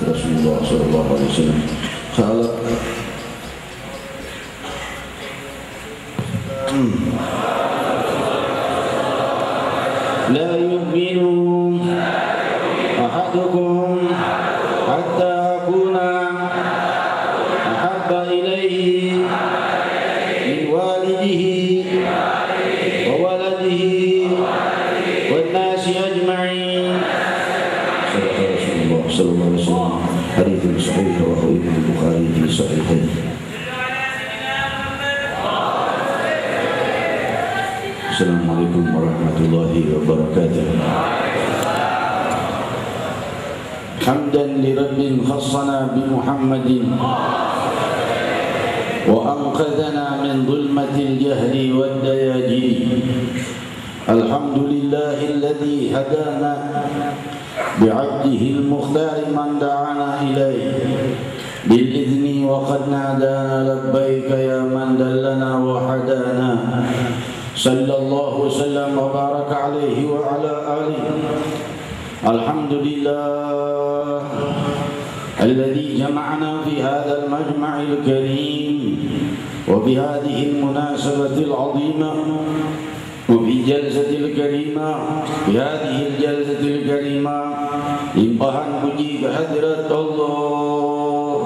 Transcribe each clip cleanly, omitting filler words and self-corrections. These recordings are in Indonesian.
Rasulullah sallallahu alaihi wasallam salat la yu'minu ahadukum hatta akuna ahabba ilayhi min walidihi wa waladihi wan nasi ajma'in. Rasulullah sallallahu alaihi wasallam hadits sahih rawahu Imam Bukhari fi sahihain. Assalamualaikum warahmatullahi wabarakatuh. Hamdan li rabbin khassana bi Muhammadin wa anqadhana min dhulmatil jahli wad dayajiri. Alhamdulillahilladzi hadana bi'abdihi al-mukhtar man da'ana ilayhi bil-idhni wa qad nadana labbaika ya man dallana wa hadana. Sallallahu wasallam wa baraka alaihi wa ala alihi. Alhamdulillah alladhi jama'ana fi hadha al-majma'il karim wa bi hadhihi al-munasabati al-'azimah wa bi jalsatil karimah, bi hadhihi al-jalsatil karimah, limpahan puji kehadirat Allah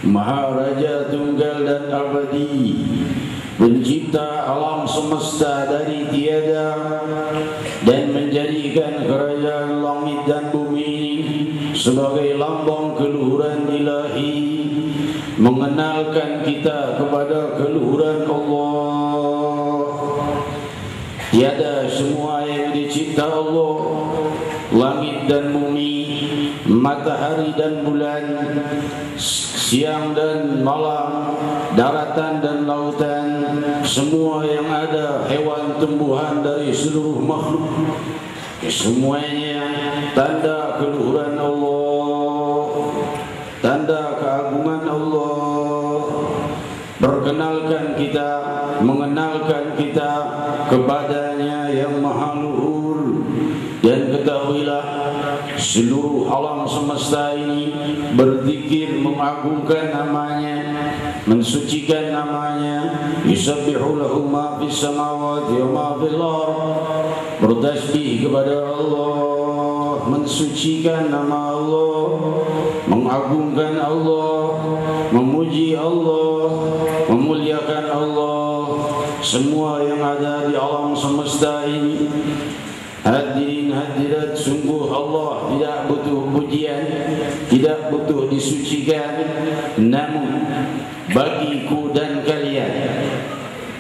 Maha Raja Tunggal dan Abadi, pencipta alam semesta dari tiada dan menjadikan kerajaan langit dan bumi sebagai lambang keluhuran ilahi, mengenalkan kita kepada keluhuran Allah. Tiada semua yang dicipta Allah, langit dan bumi, matahari dan bulan, siang dan malam, daratan dan lautan, semua yang ada, hewan, tumbuhan dari seluruh makhluk, semuanya tanda keluhuran Allah, tanda keagungan Allah. Perkenalkan kita, mengenalkan kita kepadanya yang maha luhur. Dan ketahuilah, seluruh alam semesta ini berzikir mengagungkan namanya, mensucikan namanya. Yusabbihu lahu ma fis samawati wa ma fil ardh. Bertasbih kepada Allah, mensucikan nama Allah, mengagungkan Allah, memuji Allah, memuliakan Allah. Semua yang ada di alam semesta ini, hadirin hadirat, sungguh Allah tidak butuh pujian, tidak butuh disucikan. Namun bagiku dan kalian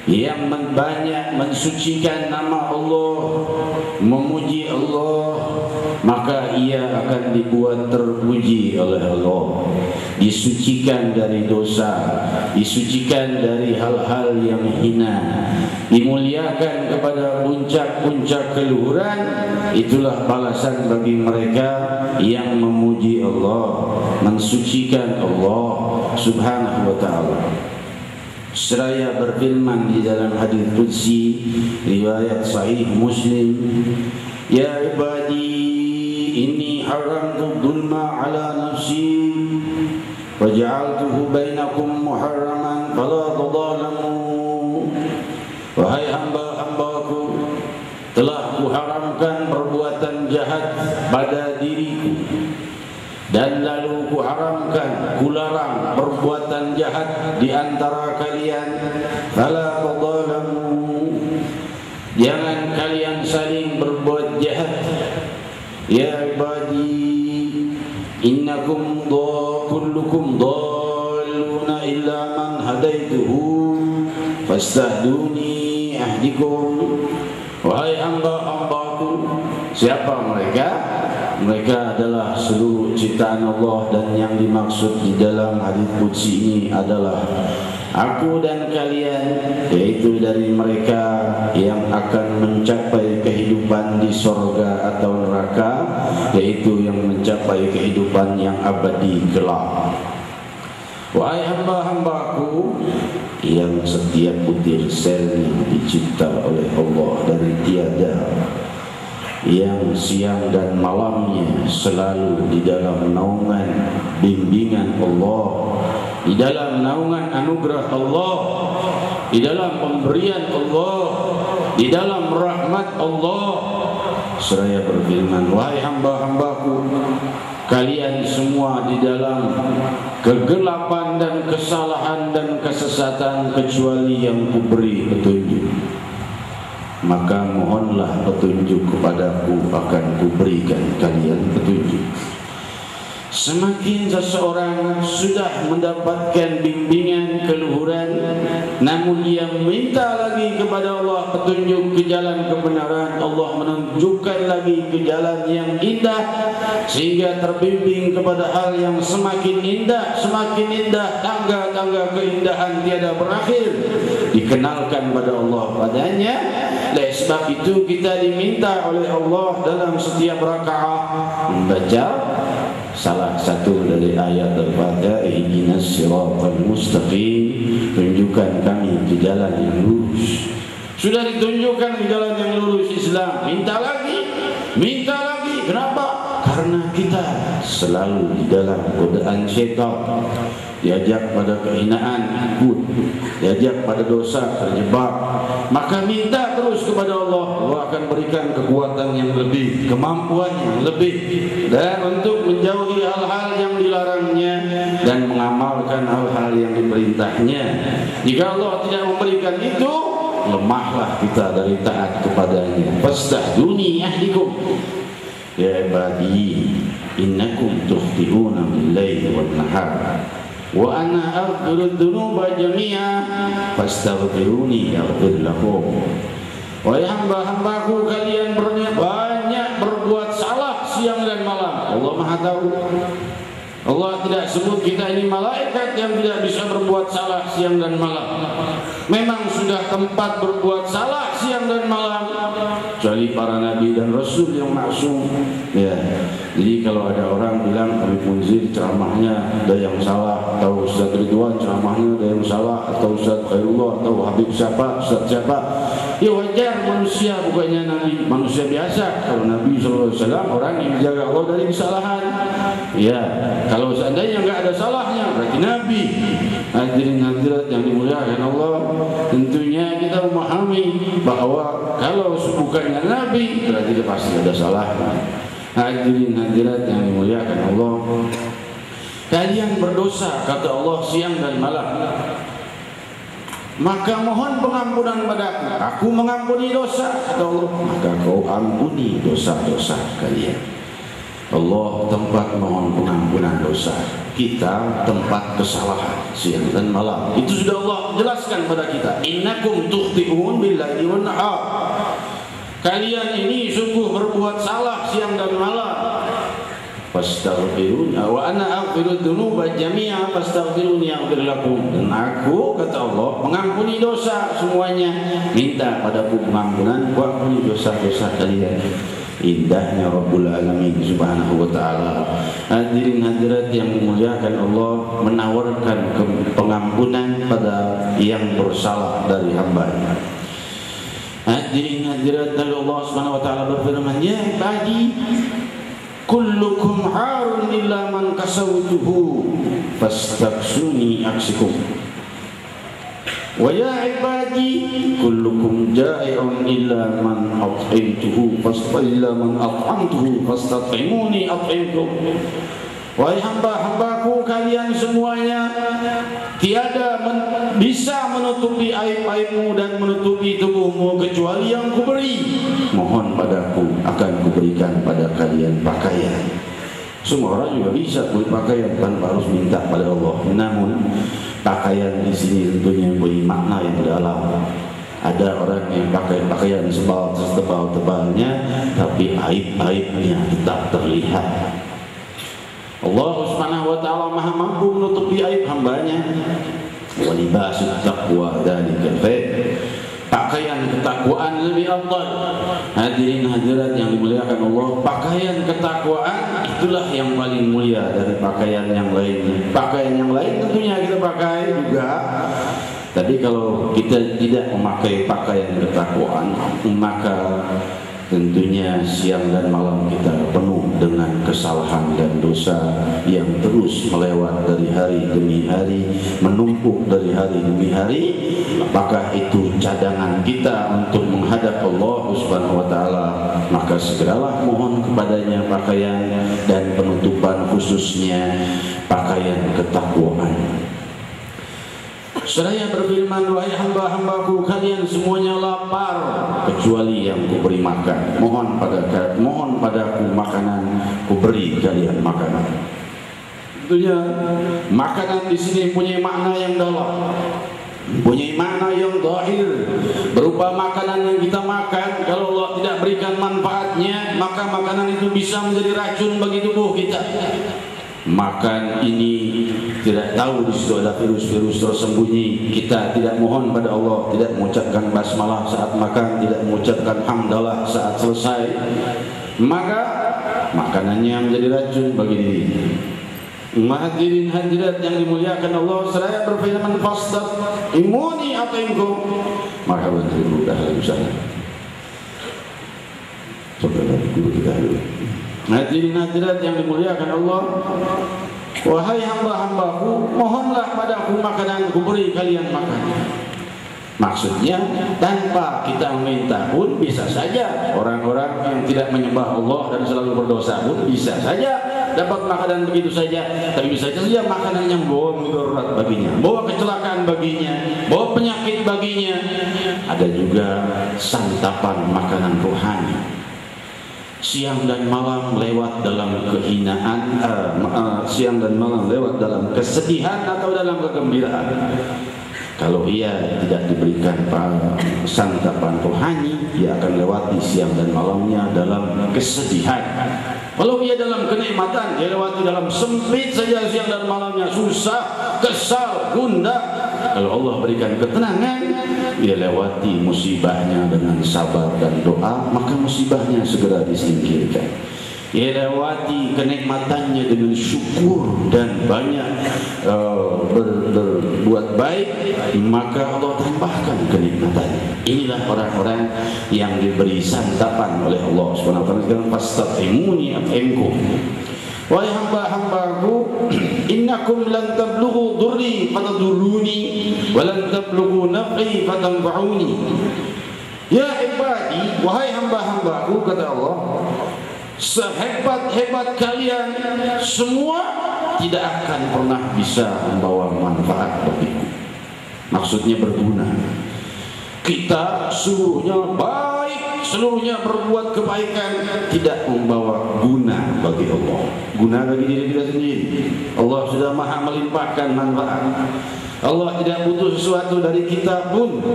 yang banyak mensucikan nama Allah, memuji Allah, maka ia akan dibuat terpuji oleh Allah, disucikan dari dosa, disucikan dari hal-hal yang hina, dimuliakan kepada puncak-puncak keluhuran. Itulah balasan bagi mereka yang memuji Allah, mensucikan Allah Subhanahu wa ta'ala. Seraya berfirman di dalam hadis qudsi riwayat sahih Muslim, ya ibadi inni haramtu dzulma ala nafsi wa ja'altuhu bainakum muharraman fala tadhalamu. Wahai hamba-hambaku, telah kuharamkan perbuatan jahat pada diriku, dan lalu kuharamkan, kularang perbuatan jahat di antara kalian. Fala tadhalamu, jangan kalian saling berbuat jahat. Ya ibadi innakum kullukum dhalluna illa man hadaituhu fastahduni ahdikum. Wahai hamba-hambaku, siapa mereka? Mereka adalah seluruh ciptaan Allah, dan yang dimaksud di dalam hadis qudsi ini adalah aku dan kalian, yaitu dari mereka yang akan mencapai kehidupan di sorga atau neraka, yaitu yang mencapai kehidupan yang abadi kelak. Wahai hamba-hambaku yang setiap butir selnya dicipta oleh Allah dari tiada, yang siang dan malamnya selalu di dalam naungan bimbingan Allah, di dalam naungan anugerah Allah, di dalam pemberian Allah, di dalam rahmat Allah. Seraya berfirman, wahai hamba-hambaku, kalian semua di dalam kegelapan dan kesalahan dan kesesatan, kecuali yang kuberi petunjuk. Maka mohonlah petunjuk kepadaku, akan kuberikan kalian petunjuk. Semakin seseorang sudah mendapatkan bimbingan keluhuran, namun ia minta lagi kepada Allah petunjuk ke jalan kebenaran, Allah menunjukkan lagi ke jalan yang indah, sehingga terbimbing kepada hal yang semakin indah, tangga-tangga keindahan tiada berakhir dikenalkan pada Allah padanya. Oleh sebab itu kita diminta oleh Allah dalam setiap rakaat membaca salah satu dari ayat Al-Fatihah, ihdinas siratal mustaqim, tunjukkan kami ke jalan yang lurus. Sudah ditunjukkan ke jalan yang lurus Islam, minta lagi. Kenapa? Karena kita selalu di dalam godaan syaitan, diajak pada kehinaan, ikut, diajak pada dosa, terjebak. Maka minta terus kepada Allah, Allah akan berikan kekuatan yang lebih, kemampuan yang lebih, dan untuk menjauhi hal-hal yang dilarangnya dan mengamalkan hal-hal yang diperintahnya. Jika Allah tidak memberikan itu, lemahlah kita dari taat kepadanya. Fastahduni ahdikum. Ya ibadi innakum tukhti'una bil-laili wan-nahar wa ana aghfiru dzunuba jami'a fastaghfiruni aghfir lakum. Wahai hamba-hambaku, kalian banyak berbuat salah siang dan malam. Allah Maha tahu. Allah tidak sebut kita ini malaikat yang tidak bisa berbuat salah siang dan malam. Memang sudah tempat berbuat salah siang dan malam, kecuali para nabi dan rasul yang maksum. Ya, jadi kalau ada orang bilang Habib Munzir ceramahnya ada yang salah, atau Ustaz Ridwan ceramahnya ada yang salah, atau Ustaz Khairullah, atau Habib siapa, Ustaz siapa, ya wajar, manusia bukannya nabi, manusia biasa. Kalau Nabi SAW orang yang menjaga Allah dari kesalahan. Ya, kalau seandainya nggak ada salahnya berarti nabi. Hadirin hadirat yang dimuliakan Allah, tentunya kita memahami bahwa kalau bukannya nabi berarti dia pasti ada salahnya. Hadirin hadirat yang dimuliakan Allah, kalian berdosa kata Allah siang dan malam, maka mohon pengampunan padaku, aku mengampuni dosa kata Allah, maka kau ampuni dosa-dosa kalian. Allah tempat mohon pengampunan dosa, kita tempat kesalahan siang dan malam. Itu sudah Allah jelaskan pada kita. Innakum tukhti'un billaili wan nahar. Kalian ini sungguh berbuat salah siang dan malam. Fastaghfiruni wa ana aghfiru dzunuba jami'a fastaghfiruni aghfir lakum. Dan aku kata Allah mengampuni dosa semuanya. Minta padaku pengampunan, ku ampuni dosa-dosa kalian. Indahnya Rabbul Alamin Subhanahu wa ta'ala. Hadirin hadirat yang dimuliakan Allah, menawarkan pengampunan pada yang bersalah dari hamba-Nya. Hadirin hadirat dari Allah Subhanahu wa ta'ala berfirman, ya ibadi kullukum harun illa man kasawtuhu fastaghsuni aksikum. Wa ya ibadi kullukum ja'i'un illa man at'imtuhu fastat'imuni at'imkum. Wahai hamba-hambaku, kalian semuanya tiada bisa menutupi aib-aibmu dan menutupi tubuhmu kecuali yang kuberi. Mohon padaku, akan kuberikan pada kalian pakaian. Semua orang juga bisa beli pakaian tanpa harus minta pada Allah. Namun pakaian di sini tentunya punya makna yang dalam. Ada orang yang pakai pakaian setebal-tebalnya, tapi aib-aibnya tetap terlihat. Allah Subhanahu wa ta'ala Maha mampu menutupi aib hambanya. Wa libasut taqwa dzalika khair. Pakaian ketakwaan lebih afdal. Hadirin hadirat yang dimuliakan Allah, pakaian ketakwaan itulah yang paling mulia dari pakaian yang lainnya. Pakaian yang lain tentunya kita pakai juga. Tapi kalau kita tidak memakai pakaian ketakwaan, maka tentunya siang dan malam kita penuh dengan kesalahan dan dosa yang terus melewat dari hari demi hari, menumpuk dari hari demi hari. Apakah itu cadangan kita untuk menghadap Allah Subhanahu wa ta'ala? Maka segeralah mohon kepadanya pakaian dan penutupan, khususnya pakaian ketakwaan. Seraya berfirman, wahai hamba-hambaku, kalian semuanya lapar kecuali yang kuberi makan. Mohon padaku makanan, kuberi kalian makanan. Tentunya makanan di sini punya makna yang dalam, punya makna yang zahir, berupa makanan yang kita makan. Kalau Allah tidak berikan manfaatnya, maka makanan itu bisa menjadi racun bagi tubuh kita. Makan ini tidak tahu di situ ada virus-virus tersembunyi. Kita tidak mohon pada Allah, tidak mengucapkan basmalah saat makan, tidak mengucapkan hamdalah saat selesai, maka makanannya menjadi racun bagi diri. Hadirin hadirat yang dimuliakan Allah, seraya berfirman, fastat'imuni at'imkum. Marhaban ribu ahli sana. Saudara guru kita dulu. Hadirin hadirat yang dimuliakan Allah, wahai hamba-hambaku, mohonlah padaku makanan, kuberi kalian makan. Maksudnya tanpa kita meminta pun bisa saja orang-orang yang tidak menyembah Allah dan selalu berdosa pun bisa saja dapat makanan begitu saja. Tapi bisa saja makanan yang bawa mudarat baginya, bawa kecelakaan baginya, bawa penyakit baginya. Ada juga santapan makanan rohani. Siang dan malam lewat dalam kehinaan, siang dan malam lewat dalam kesedihan atau dalam kegembiraan. Kalau ia tidak diberikan santapan rohani, ia akan lewati siang dan malamnya dalam kesedihan. Walau ia dalam kenikmatan, dia lewati dalam sempit saja siang dan malamnya, susah, kesal, gundah. Kalau Allah berikan ketenangan, dia lewati musibahnya dengan sabar dan doa, maka musibahnya segera disingkirkan. Dia lewati kenikmatannya dengan syukur dan banyak berbuat baik, maka Allah tambahkan kenikmatannya. Inilah orang-orang yang diberi santapan oleh Allah SWT. Fastatimuni at'imkum. Wahai hamba-hambaku, innakum lan tablughu dhurri fatadurruni wa lan tablughu naf'i fatanfa'uni. Ya ibadi, wahai hamba-hambaku, kata Allah, sehebat-hebat kalian semua tidak akan pernah bisa membawa manfaat bagiku. Maksudnya berguna. Kita seluruhnya baik, seluruhnya berbuat kebaikan, tidak membawa guna bagi Allah, guna bagi diri kita sendiri. Allah sudah maha melimpahkan manfaat. Allah tidak butuh sesuatu dari kita pun.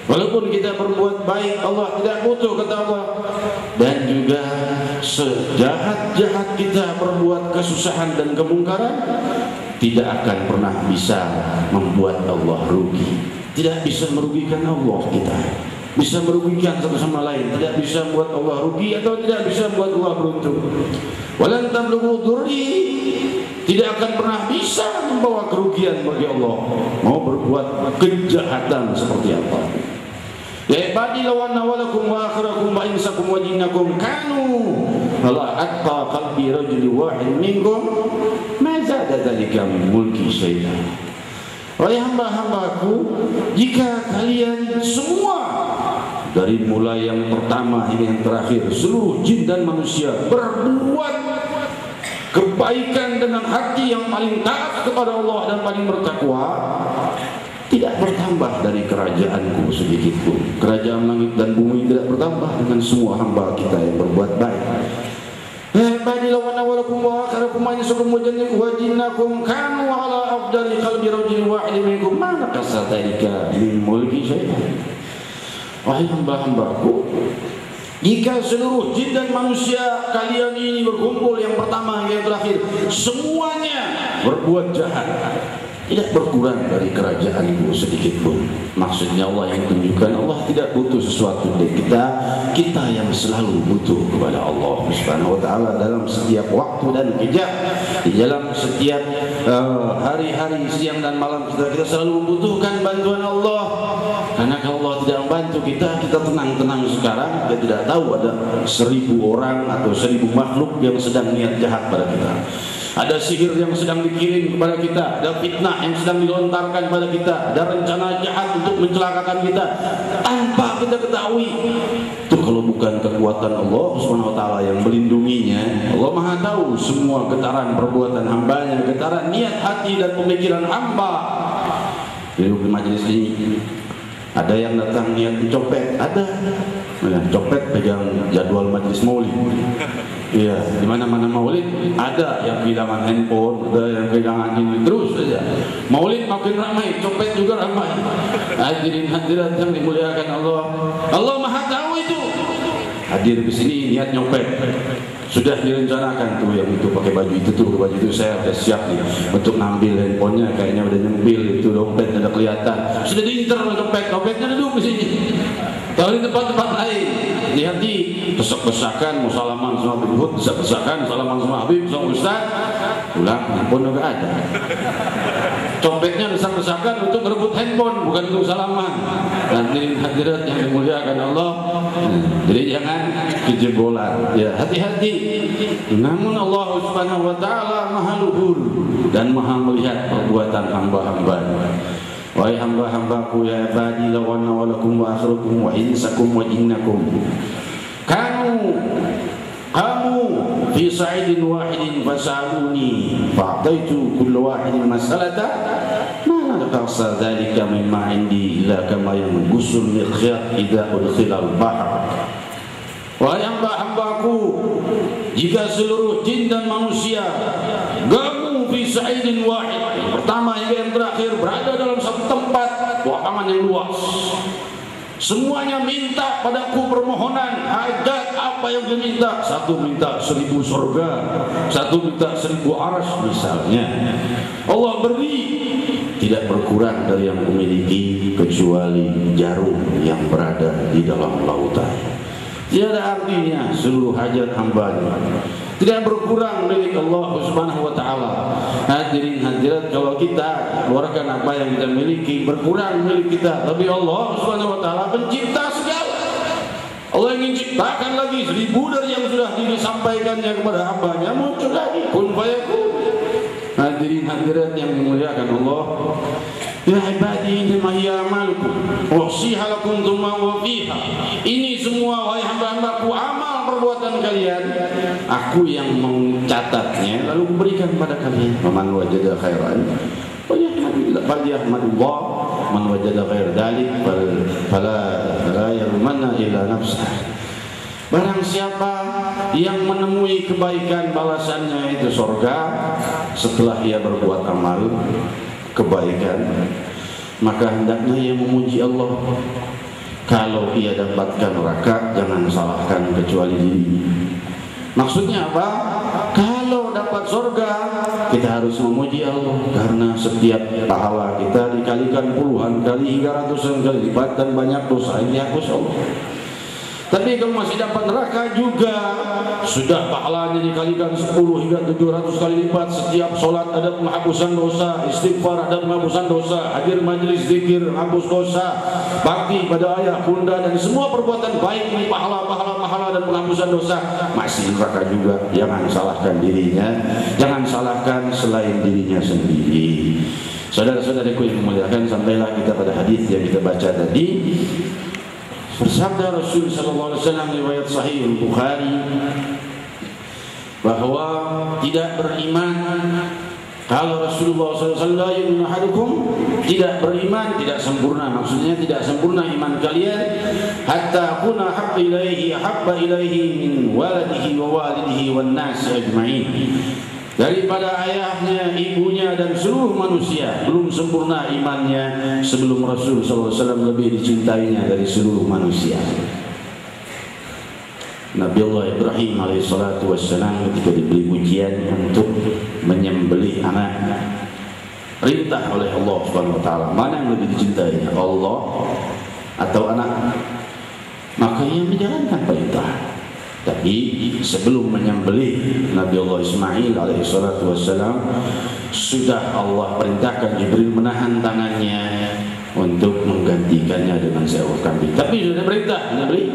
Walaupun kita berbuat baik, Allah tidak butuh, kata Allah. Dan juga sejahat-jahat kita berbuat kesusahan dan kemungkaran, tidak akan pernah bisa membuat Allah rugi. Tidak bisa merugikan Allah kita. Bisa merugikan satu sama lain, tidak bisa membuat Allah rugi atau tidak bisa membuat Allah beruntung. Walan tablughu dhurri, tidak akan pernah bisa membawa kerugian bagi Allah, mau berbuat kejahatan seperti apa. Ya ibadi law anna walakum wa akhirakum wa insakum wa jinnakum kanu ala atqa qalbi rajulin wahid minkum ma zada dzalika min mulki syai'an. Wahai hamba-hambaku, jika kalian semua dari mulai yang pertama hingga yang terakhir, seluruh jin dan manusia berbuat kebaikan dengan hati yang paling taat kepada Allah dan paling bertakwa, tidak bertambah dari kerajaanku sedikit pun. Kerajaan langit dan bumi tidak bertambah dengan semua hamba kita yang berbuat baik. Bani lawana walakum wa akhirakum wa insakum wa jinnakum kanu ala afdali qalbi rajulin wahid minkum ma naqasa dzalika min mulki syai'an. Wahai hamba-hambaku, jika seluruh jin dan manusia kalian ini berkumpul, yang pertama yang terakhir, semuanya berbuat jahat, tidak berkurang dari kerajaanku sedikit pun. Maksudnya Allah yang tunjukkan Allah tidak butuh sesuatu dari kita, kita yang selalu butuh kepada Allah Subhanahu wa taala dalam setiap waktu dan kejap, di dalam setiap hari-hari, siang dan malam kita selalu membutuhkan bantuan Allah. Karena kalau Allah tidak membantu kita tenang-tenang sekarang, kita tidak tahu ada 1000 orang atau 1000 makhluk yang sedang niat jahat pada kita. Ada sihir yang sedang dikirim kepada kita, ada fitnah yang sedang dilontarkan kepada kita, ada rencana jahat untuk mencelakakan kita tanpa kita ketahui. Itu kalau bukan kekuatan Allah Subhanahu wa taala yang melindunginya. Allah Maha tahu semua getaran perbuatan hambanya, getaran niat hati dan pemikiran hamba. Di majelis ini ada yang datang niat mencopet, ada copet pegang jadwal majelis maulid. Iya, di mana-mana maulid ada yang kehilangan handphone, ada yang kehilangan ini, terus saja. Maulid makin ramai, copet juga ramai. Hadirin hadirat yang dimuliakan Allah, Allah Maha tahu itu. Hadir ke sini niat nyopet, sudah direncanakan tuh yang itu pakai baju itu tuh, baju itu saya sudah siap nih untuk ngambil handphonenya, kayaknya udah nyembil itu dompet udah kelihatan, sudah diinter dompetnya duduk di sini. Kalau di tempat-tempat lain, hati-hati, desak-desakan, mau salaman sama Habib Hud, desak-desakan, salaman sama Habib, sama Ustaz, pulang, handphone juga ada. Copetnya desak-desakan untuk merebut handphone, bukan untuk salaman. Hadirin hadirat yang dimuliakan Allah, jadi jangan kejebolan. Ya, hati-hati. Namun Allah Subhanahu wa taala Maha luhur dan Maha melihat perbuatan hamba-hambanya. Wahai hamba-hambaku, ya ibadi law anna walakum wa akhirakum wa insakum wa jinnakum kamu fi sa'idin wahidin fasaluni fa'taitu kulla wahidin mas'alata ma naqasa dzalika mimma indi illa kama yanqusul mikhyat idza udkhila al-bahr. Wahai hamba-hambaku, jika seluruh jin dan manusia gabung fi sa'idin wahid, yang pertama hingga yang terakhir berada dalam satu tempat, lapangan yang luas, Semuanya minta padaku permohonan hajat apa yang dia minta. Satu minta 1000 surga, satu minta 1000 arsy misalnya. Allah beri, tidak berkurang dari yang memiliki kecuali jarum yang berada di dalam lautan. Tiada artinya seluruh hajat hambanya, tidak berkurang milik Allah Subhanahu wa taala. Hadirin hadirat, kalau kita keluarkan apa yang kita miliki, berkurang milik kita. Tapi Allah Subhanahu wa taala pencipta segala. Allah ingin ciptakan lagi 1000 dari yang sudah disampaikannya kepada hambanya, muncul lagi kun fayakun. Hadirin hadirat yang dimuliakan Allah, ya ibadi innama hiya amalukum uhsiha lakum tsumma uwaffiha. Ini semua wahai hamba-hambaku amal perbuatan kalian, aku yang mencatatnya lalu memberikan kepada kalian. Man wajada khairan falyahmadillah, man wajada ghair dzalik fala yalumanna illa nafsah. Barang siapa yang menemui kebaikan, balasannya itu surga setelah ia berbuat amal kebaikan, maka hendaknya ia memuji Allah. Kalau ia dapatkan neraka, jangan salahkan kecuali diri. Maksudnya apa? Kalau dapat surga, kita harus memuji Allah, karena setiap pahala kita dikalikan puluhan kali hingga ratusan kali lipat, dan banyak dosa yang dihapus Allah. Tapi kalau masih dapat neraka juga, sudah pahalanya dikalikan 10 hingga 700 kali lipat. Setiap sholat ada penghapusan dosa, istighfar ada penghapusan dosa, hadir majelis zikir hapus dosa, bakti pada ayah bunda, dan semua perbuatan baik ini pahala dan penghapusan dosa. Masih neraka juga. Jangan salahkan dirinya, jangan salahkan selain dirinya sendiri. Saudara-saudaraku yang memuliakan, sampailah kita pada hadis yang kita baca tadi. Bersabda Rasul sallallahu alaihi wasallam, riwayat sahih Bukhari, bahwa tidak beriman kalau Rasulullah SAW tidak beriman, tidak sempurna, maksudnya tidak sempurna iman kalian, hatta kuna habba ilaihi min waladihi wa walidihi wan nas ajma'in, daripada ayahnya, ibunya, dan seluruh manusia. Belum sempurna imannya sebelum Rasul SAW lebih dicintainya dari seluruh manusia. Nabi Allah Ibrahim alaihissalatu wassalam ketika diberi ujian untuk menyembelih anaknya, perintah oleh Allah Subhanahu wa taala, mana yang lebih dicintainya, Allah atau anak? Maka ia menjalankan perintah. Tapi sebelum menyembelih Nabi Allah Ismail alaihissalatu wassalam, sudah Allah perintahkan Jibril menahan tangannya untuk menggantikannya dengan seekor kambing. Tapi sudah perintah menyembelih.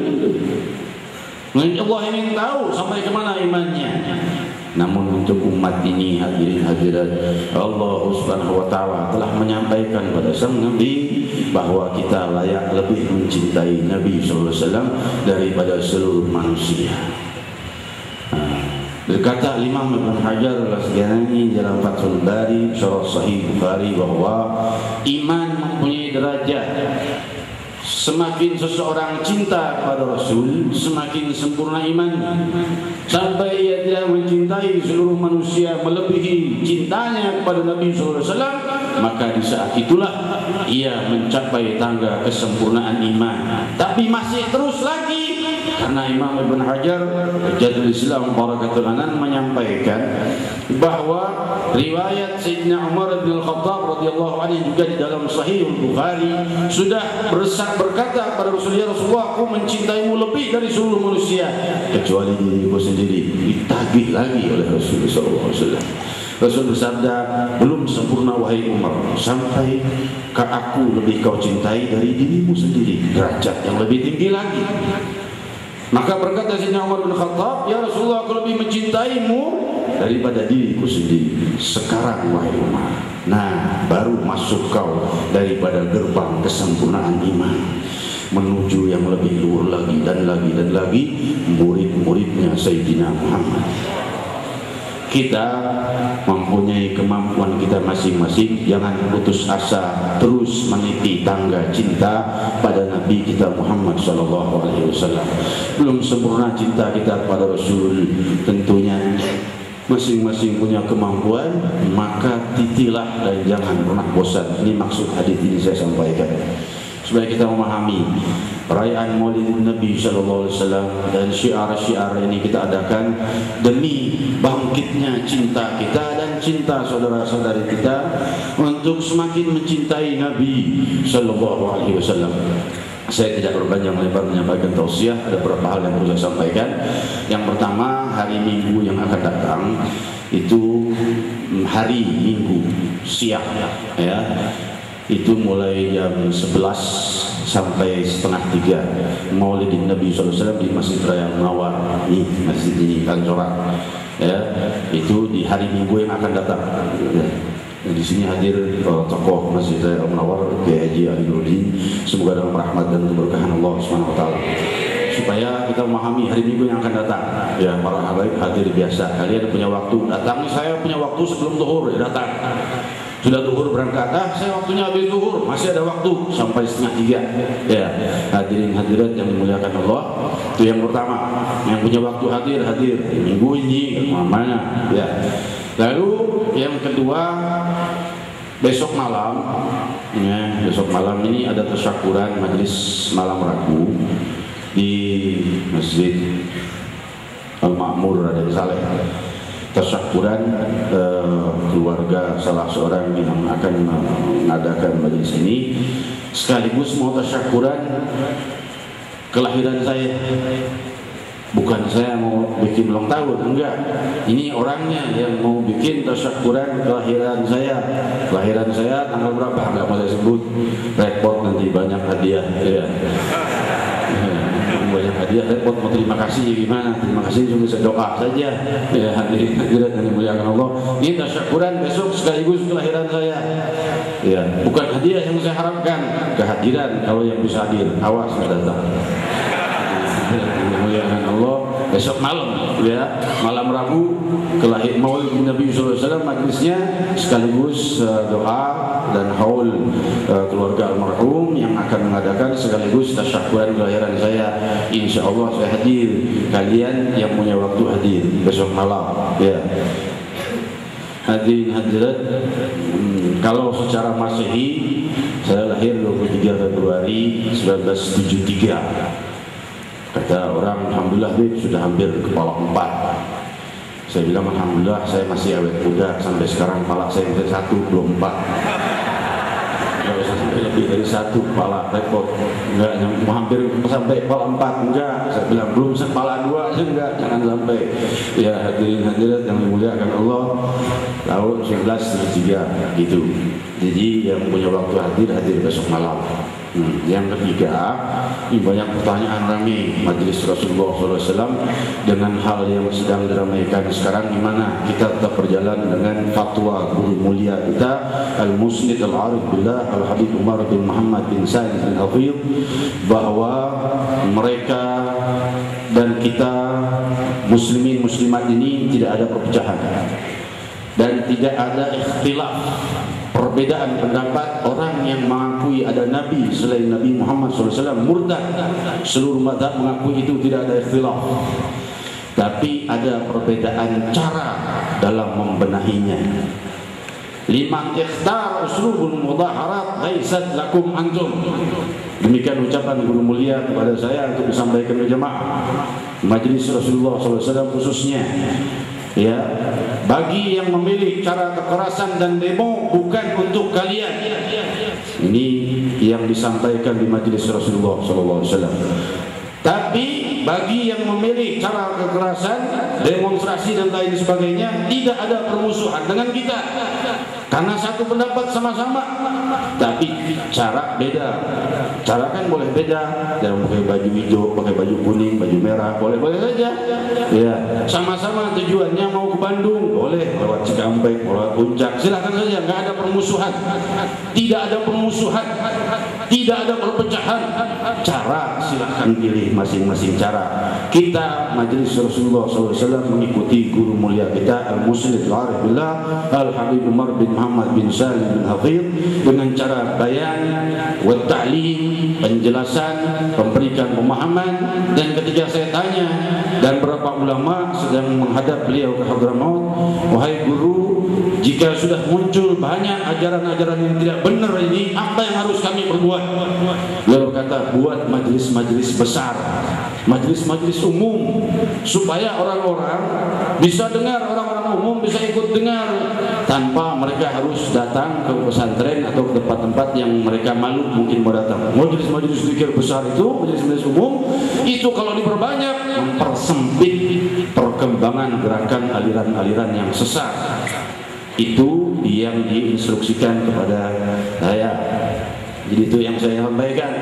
Allah ingin tahu sampai kemana imannya. Namun untuk umat ini, hadirin hadirat, Allah Subhanahu wa taala telah menyampaikan pada sang Nabi bahwa kita layak lebih mencintai Nabi sallallahu alaihi wasallam daripada seluruh manusia. Berkata Imam Ibn Hajar al-Asqalani dalam Fathul Bari syarah Sahih Bukhari bahwa iman mempunyai derajat. Semakin seseorang cinta kepada Rasul, semakin sempurna imannya. Sampai ia tidak mencintai seluruh manusia melebihi cintanya kepada Nabi SAW, maka di saat itulah ia mencapai tangga kesempurnaan iman. Tapi masih terus lagi, karena Imam Ibn Hajar Jadul Islam Barakatul Anan menyampaikan bahwa riwayat Sayyidina Umar bin Khattab radhiyallahu anhu juga di dalam Sahih Bukhari sudah berkata kepada Rasulullah, aku mencintaimu lebih dari seluruh manusia kecuali diriku sendiri. Ditagih lagi oleh Rasulullah SAW. Rasul bersabda, belum sempurna wahai Umar, sampai ke aku lebih kau cintai dari dirimu sendiri, derajat yang lebih tinggi lagi. Maka berkata Sayyidina Umar bin Khattab, ya Rasulullah, aku lebih mencintaimu daripada diriku sendiri. Sekarang wahai Umar, nah baru masuk kau daripada gerbang kesempurnaan iman menuju yang lebih luhur lagi dan lagi murid-muridnya Sayyidina Muhammad. Kita mempunyai kemampuan kita masing-masing, jangan putus asa, terus meniti tangga cinta pada Nabi kita Muhammad SAW. Belum sempurna cinta kita kepada Rasul, tentunya masing-masing punya kemampuan, maka titilah dan jangan pernah bosan. Ini maksud hadis ini saya sampaikan. supaya kita memahami perayaan Maulid Nabi Sallallahu Alaihi Wasallam dan syiar-syiar ini kita adakan demi bangkitnya cinta kita dan cinta saudara-saudari kita untuk semakin mencintai Nabi Sallallahu Alaihi Wasallam. Saya tidak berpanjang lebar menyampaikan tausiah, ada beberapa hal yang perlu saya sampaikan. Yang pertama, hari Minggu yang akan datang itu hari Minggu siang, ya. Itu mulai jam 11 sampai setengah 3 Maulid Nabi SAW di Masjid Raya Al-Munawwar, nih masjid ini Kalijorak, ya. Itu di hari Minggu yang akan datang, ya. Di sini hadir tokoh Masjid Raya Al-Munawwar Kiai Haji Ali Nurdin, semoga dalam rahmat dan keberkahan Allah Subhanahu wa taala. Supaya kita memahami hari Minggu yang akan datang, ya, para habaib hadir biasa. Kalian punya waktu datang, saya punya waktu sebelum zuhur, ya, datang. Sudah zuhur berangkat, saya waktunya habis zuhur, masih ada waktu sampai setengah 3, ya. Hadirin hadirat yang dimuliakan Allah, itu yang pertama. Yang punya waktu hadir Minggu ini mana, ya. Lalu yang kedua, besok malam, ya, besok malam ini ada tasyakuran majelis malam ragu di Masjid Al-Ma'mur Raden Saleh. Tasyakuran keluarga salah seorang yang akan mengadakan majelis ini, sekaligus mau tasyakuran kelahiran saya. Bukan saya mau bikin ulang tahun, enggak. Ini orangnya yang mau bikin tasyakuran kelahiran saya. Kelahiran saya tanggal berapa? Enggak mau saya sebut. Repot nanti banyak hadiah, ya. Banyak hadiah, repot mau terima kasih gimana? Terima kasih cuma doa saja. Ya, hadirin hadirat yang dimuliakan Allah. Ini tasyakuran besok sekaligus kelahiran saya. Ya, bukan hadiah yang saya harapkan, kehadiran kalau yang bisa hadir. Awas nggak datang. Dimuliakan Allah, besok malam, ya, malam Rabu kelahiran Maulid Nabi SAW, majlisnya sekaligus doa dan haul keluarga almarhum yang akan mengadakan sekaligus tasyakuran kelahiran saya. Insya Allah saya hadir, kalian yang punya waktu hadir besok malam, ya. Hadirin hadirat, kalau secara Masehi saya lahir 23 Februari 1973. Kata orang, alhamdulillah Bib, sudah hampir kepala 4. Saya bilang alhamdulillah saya masih awet muda, sampai sekarang kepala saya masih 1, belum 4. Kalau sampai lebih dari 1 kepala repot. Enggak, mau hampir sampai kepala 4, enggak. Saya bilang belum kepala 2, enggak, jangan sampai. Ya, hadirin hadirat yang dimuliakan Allah, tahun 1973 gitu. Jadi yang punya waktu hadir besok malam. Yang ketiga, ini banyak pertanyaan ramai majelis Rasulullah SAW dengan hal yang sedang diramaikan sekarang, gimana kita tetap berjalan dengan fatwa guru mulia kita Al-Musnid Al-Arif Billah Al-Habib Umar bin Muhammad bin Said bin Hafidh, bahwa mereka dan kita muslimin muslimat ini tidak ada perpecahan dan tidak ada ikhtilaf, perbedaan pendapat. Orang yang mengakui ada Nabi selain Nabi Muhammad SAW murtad. Seluruh mazhab mengakui itu, tidak ada ikhtilaf. Tapi ada perbedaan cara dalam membenahinya. Liman ikhtar uslubul mudhaharat laisat lakum antum. Demikian ucapan guru mulia kepada saya untuk disampaikan ke jemaah majelis Rasulullah SAW khususnya. Ya, bagi yang memilih cara kekerasan dan demo bukan untuk kalian. Ini yang disampaikan di majelis Rasulullah SAW. Tapi bagi yang memilih cara kekerasan, demonstrasi dan lain sebagainya, tidak ada permusuhan dengan kita. Karena satu pendapat sama-sama, tapi cara beda. Cara kan boleh beda, yang pakai baju hijau, pakai baju kuning, baju merah, boleh-boleh saja. Ya, sama-sama tujuannya mau ke Bandung, boleh lewat Cikampek, lewat Puncak, silakan saja, nggak ada permusuhan. Tidak ada permusuhan, tidak ada perpecahan. Cara silakan pilih masing-masing cara. Kita majelis Rasulullah SAW mengikuti guru mulia kita Al-Musnid Al-Arif Billah Al-Habib Umar bin Muhammad bin Salim bin Hafidh dengan cara bayan wa ta'lim, penjelasan, memberikan pemahaman. Dan ketika saya tanya dan beberapa ulama sedang menghadap beliau ke Hadramaut, wahai guru, jika sudah muncul banyak ajaran-ajaran yang tidak benar ini, apa yang harus kami perbuat? Beliau berkata, buat majelis-majelis besar, majelis-majelis umum, supaya orang-orang bisa dengar, orang-orang umum bisa ikut dengar, tanpa mereka harus datang ke pesantren atau ke tempat-tempat yang mereka malu mungkin mau datang. Majelis-majelis zikir besar itu, majelis-majelis umum itu kalau diperbanyak mempersempit perkembangan gerakan aliran-aliran yang sesat. Itu yang diinstruksikan kepada saya. Jadi itu yang saya sampaikan.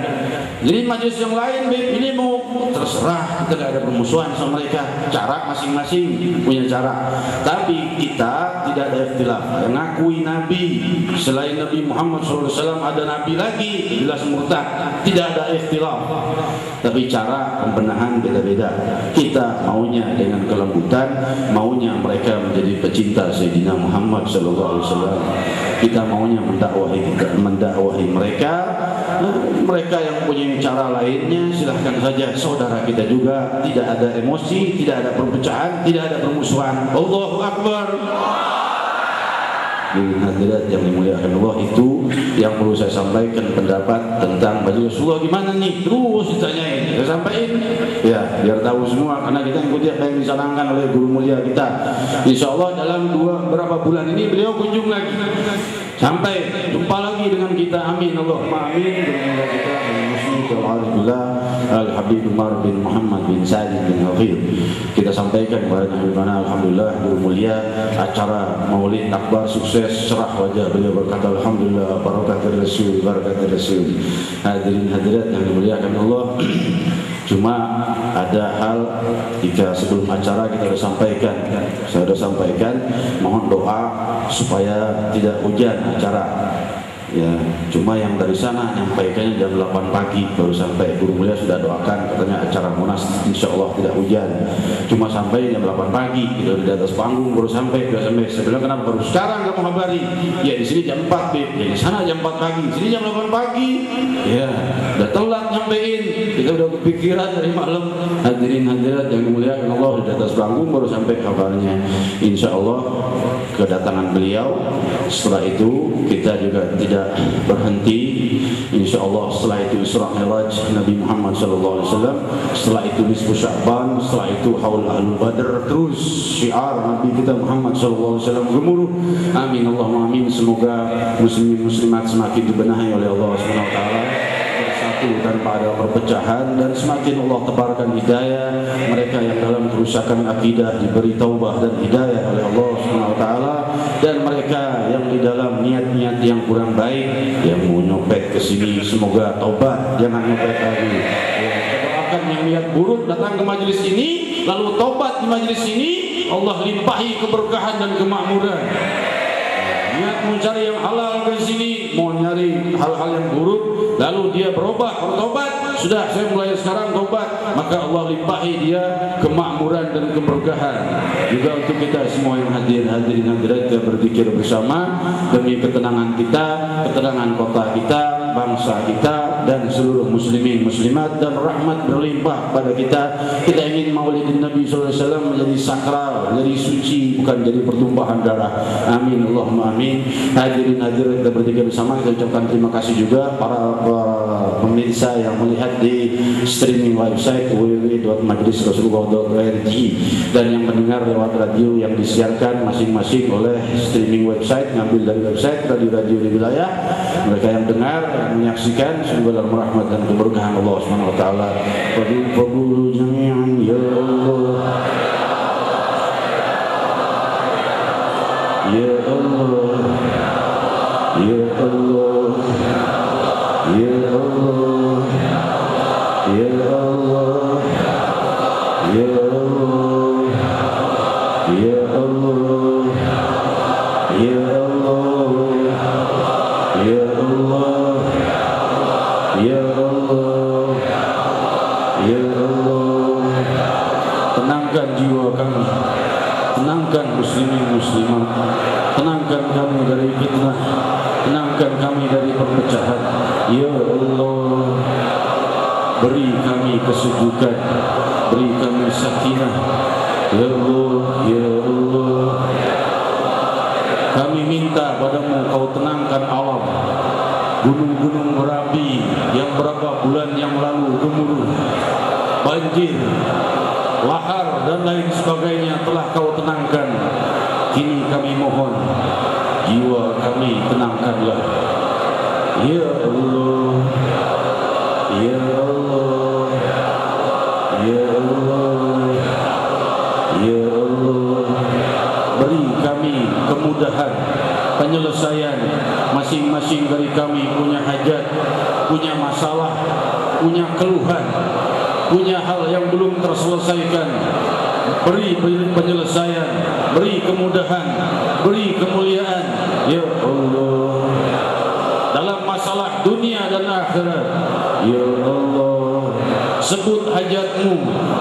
Jadi majelis yang lain ini mau terserah, kita tidak ada permusuhan sama mereka. Cara masing-masing punya cara. Tapi kita tidak ada ikhtilaf. Yang ngakui Nabi selain Nabi Muhammad SAW ada Nabi lagi, jelas murtad. Tidak ada ikhtilaf. Tapi cara pembenahan beda-beda. Kita maunya dengan kelembutan, maunya mereka menjadi pecinta Sayyidina Muhammad SAW. Kita maunya mendakwahi mereka. Mereka yang punya cara lainnya silahkan saja, saudara kita juga. Tidak ada emosi, tidak ada perpecahan, tidak ada permusuhan. Allahu Akbar. Hadirat yang dimuliakan Allah, itu yang perlu saya sampaikan pendapat tentang majelis Rasulullah gimana nih, terus ditanyain, saya sampaikan ya biar tahu semua, karena kita ikuti apa yang disarankan oleh guru mulia kita. Insya Allah dalam beberapa bulan ini beliau kunjung lagi, sampai jumpa lagi dengan kita. Amin Allahumma amin. Dengan kita Alhamdulillah Al-Habib Umar bin Muhammad bin Salim bin Hafid, kita sampaikan kepada Nabi, alhamdulillah guru mulia, acara Maulid Akbar sukses, cerah wajah beliau, berkata alhamdulillah barakatul rasul, barakatul rasul. Hadirin hadirat yang dimuliakan Allah. Cuma ada hal, jika sebelum acara kita sudah sampaikan, saya sudah sampaikan, mohon doa supaya tidak hujan acara. Ya, cuma yang dari sana nyampaikannya jam 8 pagi baru sampai. Guru mulia sudah doakan, katanya acara Monas insya Allah tidak hujan. Cuma sampai jam 8 pagi, kita di atas panggung baru sampai. Saya bilang kenapa baru sekarang kamu kabari? Ya di sini jam 4 Bib, ya di sana jam 4 pagi, di sini jam 8 pagi. Ya, udah telat nyampein. Kita udah kepikiran dari malam. Hadirin hadirat yang dimuliakan Allah, di atas panggung baru sampai kabarnya. Insya Allah kedatangan beliau. Setelah itu kita juga tidak berhenti. Insya Allah setelah itu Isra Mi'raj Nabi Muhammad SAW, setelah itu nisfu Sya'ban, setelah itu haul ahlul badr, terus syiar Nabi kita Muhammad SAW gemuruh. Amin Allahumma amin. Semoga muslimin muslimat semakin dibenahi oleh Allah SWT, bersatu tanpa ada perpecahan, dan semakin Allah tebarkan hidayah. Mereka yang dalam kerusakan akidah diberi taubah dan hidayah oleh Allah SWT, dan mereka yang di dalam niat-niat yang kurang baik, yang mau nyopet ke sini, semoga taubat, jangan nyopet lagi. Kita doakan yang niat buruk datang ke majelis ini lalu taubat di majelis ini, Allah limpahi keberkahan dan kemakmuran. Niat mencari yang halal ke sini, mau nyari hal-hal yang buruk, lalu dia bertobat, sudah saya mulai sekarang tobat, maka Allah limpahi dia kemakmuran dan keberkahan. Juga untuk kita semua yang hadirin hadirat, kita berzikir bersama demi ketenangan kita, ketenangan kota kita, bangsa kita, dan seluruh muslimin muslimat, dan rahmat berlimpah pada kita. Kita ingin maulidin Nabi SAW menjadi sakral, menjadi suci, bukan jadi pertumpahan darah. Amin Allahumma amin. Hadirin hadirat, kita berzikir bersama. Kita ucapkan terima kasih juga para pemirsa yang melihat di streaming website www.majlisrasulullah.org, dan yang mendengar lewat radio yang disiarkan masing-masing oleh streaming website, ngambil dari website radio-radio di wilayah. Mereka yang dengar, yang menyaksikan, semoga dalam rahmat dan keberkahan Allah Subhanahu wa taala. Faqulu jami'an ya Allah, ya Allah, ya Allah, ya Allah, ya Allah, ya Allah, ya Allah, ya Allah, ya Allah, ya Allah, ya Allah. Tenangkan jiwa kami, tenangkan muslimin muslimat, tenangkan kami dari fitnah, tenangkan kami dari perpecahan. Ya Allah, beri kami kesejukan, beri kami sakinah. Ya Allah, ya Allah, kami minta padamu kau tenangkan alam. Gunung-gunung berapi yang berapa bulan yang lalu gemuruh, banjir, lahar dan lain sebagainya telah kau tenangkan. Kini kami mohon, jiwa kami tenangkanlah. Ya Allah, Ya Allah, Ya Allah, Ya Allah, beri kami kemudahan penyelesaian. Masing-masing dari kami punya hajat, punya masalah, punya keluhan, punya hal yang belum terselesaikan. Beri penyelesaian, beri kemudahan, beri kemuliaan. Ya Allah, dalam masalah dunia dan akhirat. Ya Allah, sebut hajatmu,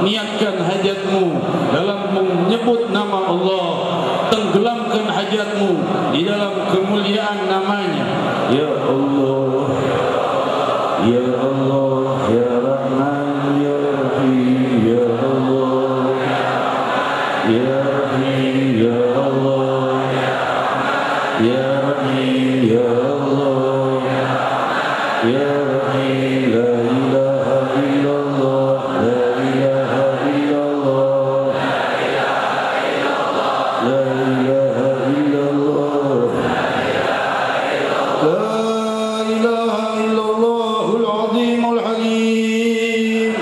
niatkan hajatmu dalam menyebut nama Allah. Tenggelamkan hajatmu di dalam kemuliaan namanya. Ya Allah, Ya Allah, Ya Rahman, Ya Rahim, Ya Allah, Ya Rahim, Ya Allah, Ya Rahim, Ya Allah, Ya Rahim, La ilaha illallah, La ilaha illallah, La ilaha illallah, La ilaha illallahul azimul halim.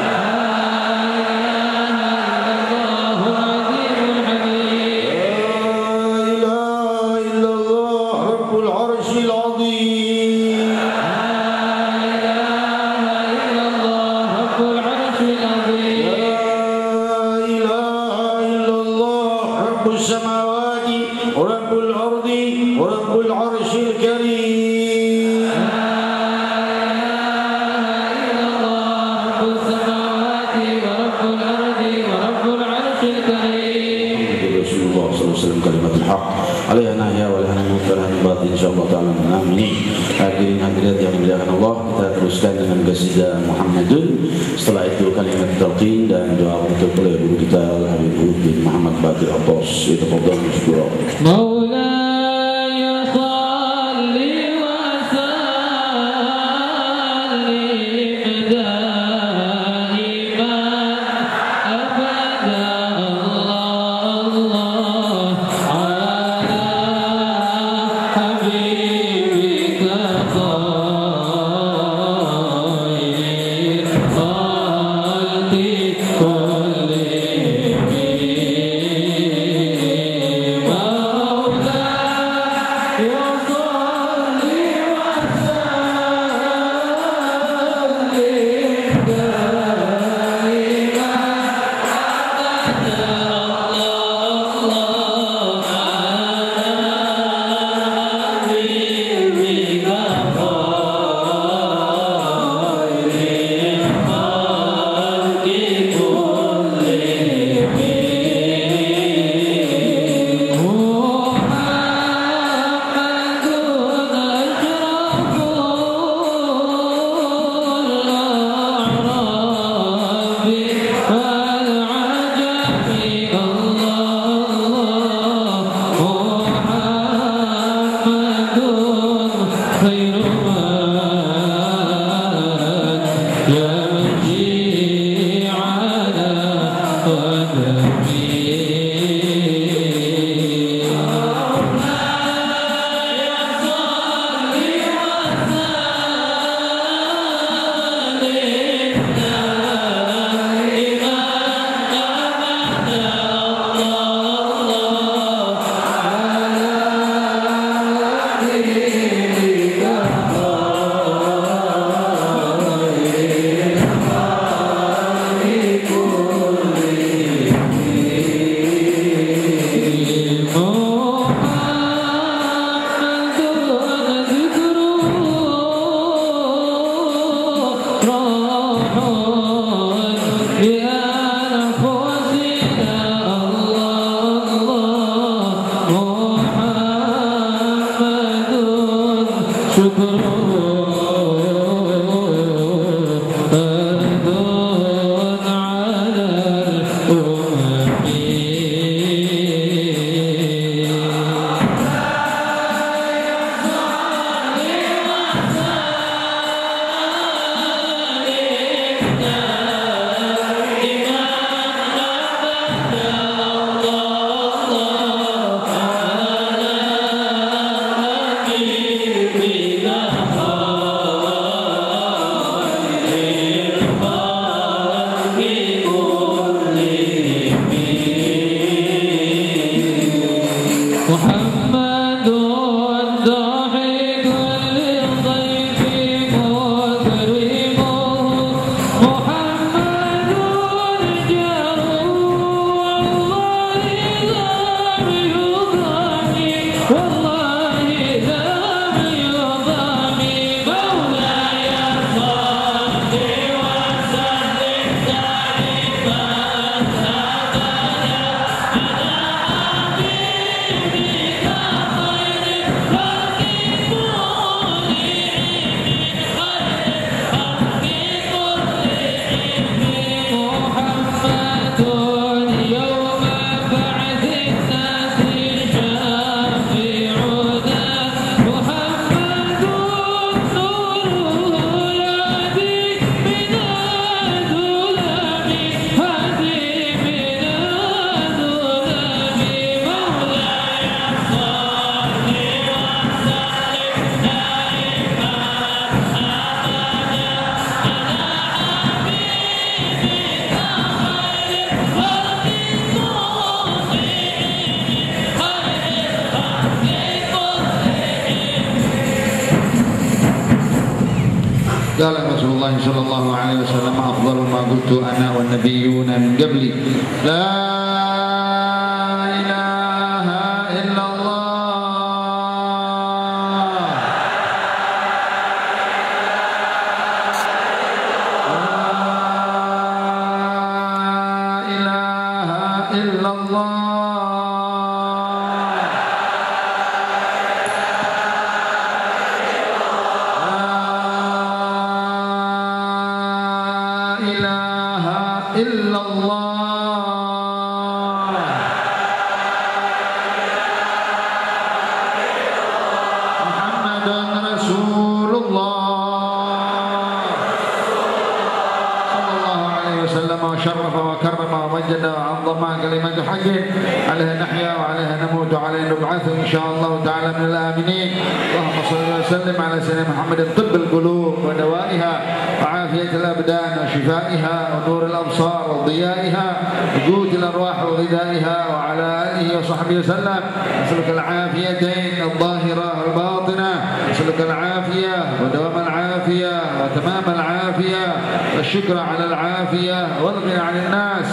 Insyaallah taala. Amin. Hadirin hadirat yang dimuliakan Allah, kita teruskan dengan qasidah Muhammadun. Setelah itu kalimat talqin dan doa untuk oleh guru kita Habib bin Muhammad Bakir Abbas. Itu fadhil syukur. قال رسول الله صلى الله عليه وسلم أفضل ما قلت أنا والنبيون من قبلي لا إله إلا الله إلا الله لا إله إلا الله محمد رسول الله صلى الله عليه وسلم وشرف وكرم ومجد وعظم كلمة حق عليها نحيا وعليها نموت وعليها نبعث إن شاء الله تعالى من الآمنين. اللهم صل وسلم على سيدنا محمد طب القلوب ودوائها وعافية الأبدان وشفائها ونور الأبصار وضيائها وجود الأرواح وغذائها وعلى آله وصحبه وسلم. نسألك العافيتين الظاهرة والباطنة، نسألك العافية ودوام العافية وتمام العافية والشكر على العافية والغنى عن الناس.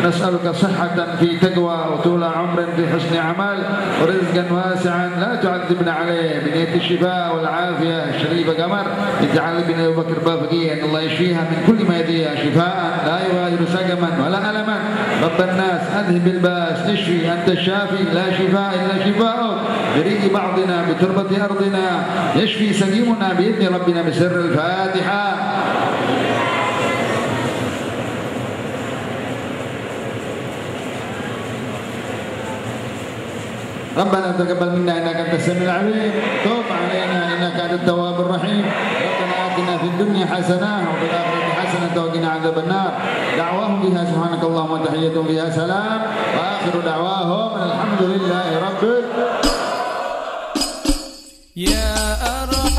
نسألك صحة في تقوى وطول عمر في حسن عمل ورزقا واسعا لا تعذبنا عليه بنية الشفاء والعافية. الشريفة قمر اجعل بن أبي بكر بافقيا أن الله يشفيها من كل ما يديها شفاء لا يغادر سقما ولا ألما. رب الناس أذهب الباس اشفي أنت الشافي لا شفاء إلا شفاءك. بريء بعضنا بتربة أرضنا يشفي سقيمنا بإذن ربنا بسر الفاتحة. ربنا تقبل منا انك انت السميع العليم، توب علينا انك انت التواب الرحيم. ربنا اتنا في الدنيا حسنه وفي الاخره حسنه وقنا عذاب النار. دعواهم فيها سبحانك اللهم وتحيتهم فيها سلام واخر دعواهم الحمد لله رب العالمين.